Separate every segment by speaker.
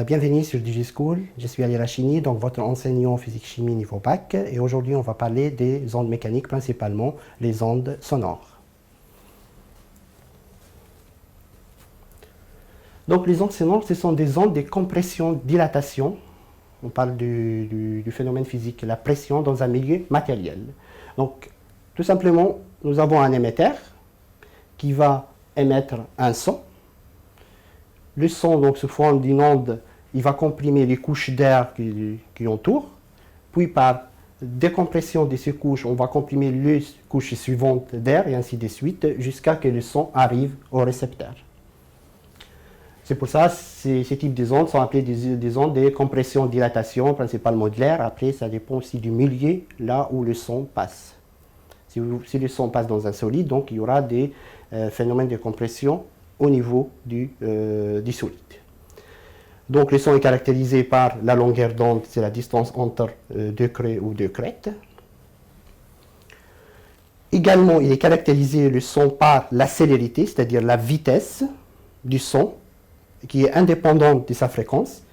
Speaker 1: Bienvenue sur DigiSchool, je suis Ali Rachini, donc votre enseignant physique-chimie niveau bac, et aujourd'hui on va parler des ondes mécaniques, principalement les ondes sonores. Donc les ondes sonores, ce sont des ondes de compression-dilatation. On parle du phénomène physique, la pression dans un milieu matériel. Donc tout simplement, nous avons un émetteur qui va émettre un son. Le son donc sous forme d'une onde, il va comprimer les couches d'air qui entourent, puis par décompression de ces couches, on va comprimer les couches suivantes d'air et ainsi de suite jusqu'à ce que le son arrive au récepteur. C'est pour ça que ces types de ondes sont appelés des ondes de compression-dilatation, principalement de l'air. Après, ça dépend aussi du milieu, là où le son passe. Si le son passe dans un solide, donc il y aura des phénomènes de compression au niveau du solide. Donc le son est caractérisé par la longueur d'onde, c'est la distance entre deux creux ou deux crêtes. Également, il est caractérisé le son par la célérité, c'est-à-dire la vitesse du son, qui est indépendante de sa fréquence,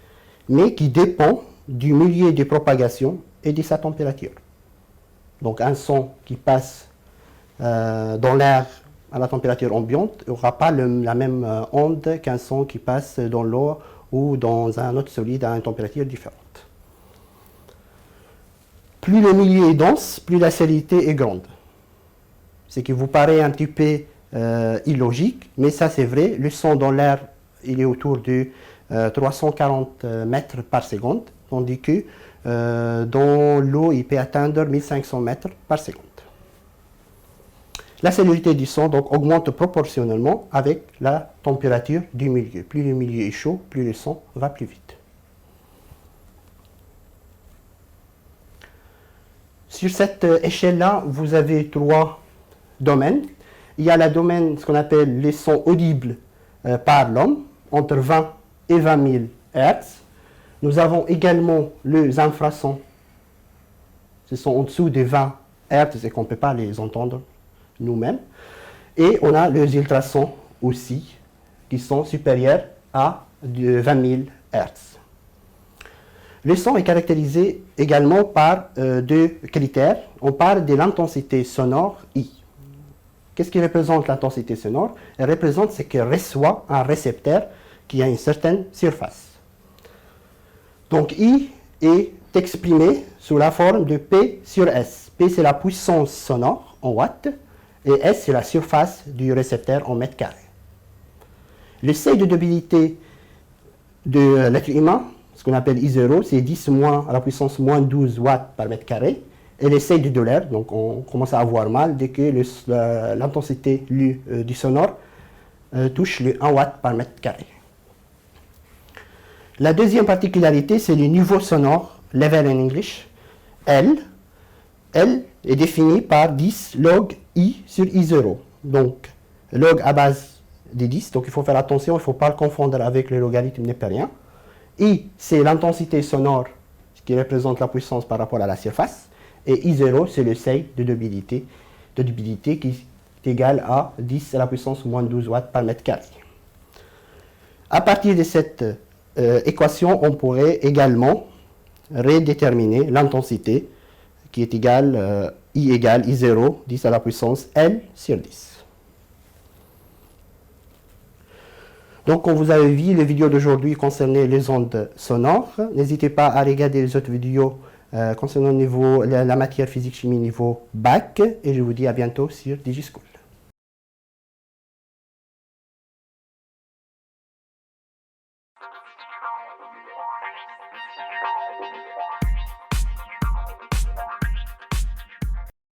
Speaker 1: mais qui dépend du milieu de propagation et de sa température. Donc un son qui passe dans l'air à la température ambiante n'aura pas la même onde qu'un son qui passe dans l'eau ou dans un autre solide à une température différente. Plus le milieu est dense, plus la célérité est grande. Ce qui vous paraît un petit peu illogique, mais ça c'est vrai. Le son dans l'air, il est autour de 340 mètres par seconde, tandis que dans l'eau, il peut atteindre 1500 mètres par seconde. La célérité du son donc, augmente proportionnellement avec la température du milieu. Plus le milieu est chaud, plus le son va plus vite. Sur cette échelle-là, vous avez trois domaines. Il y a le domaine, ce qu'on appelle les sons audibles par l'homme, entre 20 et 20 000 Hz. Nous avons également les infrasons. Ce sont en dessous des 20 Hz et qu'on ne peut pas les entendre nous-mêmes. Et on a les ultrasons aussi, qui sont supérieurs à 20 000 Hz. Le son est caractérisé également par deux critères. On parle de l'intensité sonore I. Qu'est-ce qui représente l'intensité sonore? Elle représente ce que reçoit un récepteur qui a une certaine surface. Donc I est exprimé sous la forme de P sur S. P, c'est la puissance sonore en watts, et S, c'est la surface du récepteur en mètres carrés. Le seuil de débilité de l'être humain, ce qu'on appelle I0, c'est 10 moins à la puissance moins 12 watts par mètre carré. Et le seuil de douleur, donc on commence à avoir mal dès que l'intensité du sonore touche le 1 watt par mètre carré. La deuxième particularité, c'est le niveau sonore, level in English. L est défini par 10 log I sur I0. Donc, log à base de 10, donc il faut faire attention, il ne faut pas le confondre avec le logarithme népérien. I, c'est l'intensité sonore qui représente la puissance par rapport à la surface. Et I0, c'est le seuil de débilité qui est égal à 10 à la puissance moins 12 watts par mètre carré. À partir de cette équation, on pourrait également redéterminer l'intensité qui est égale I égale I0, 10 à la puissance L sur 10. Donc, comme vous avez vu, les vidéos d'aujourd'hui concernaient les ondes sonores. N'hésitez pas à regarder les autres vidéos concernant la matière physique-chimie niveau bac. Et je vous dis à bientôt sur DigiSchool.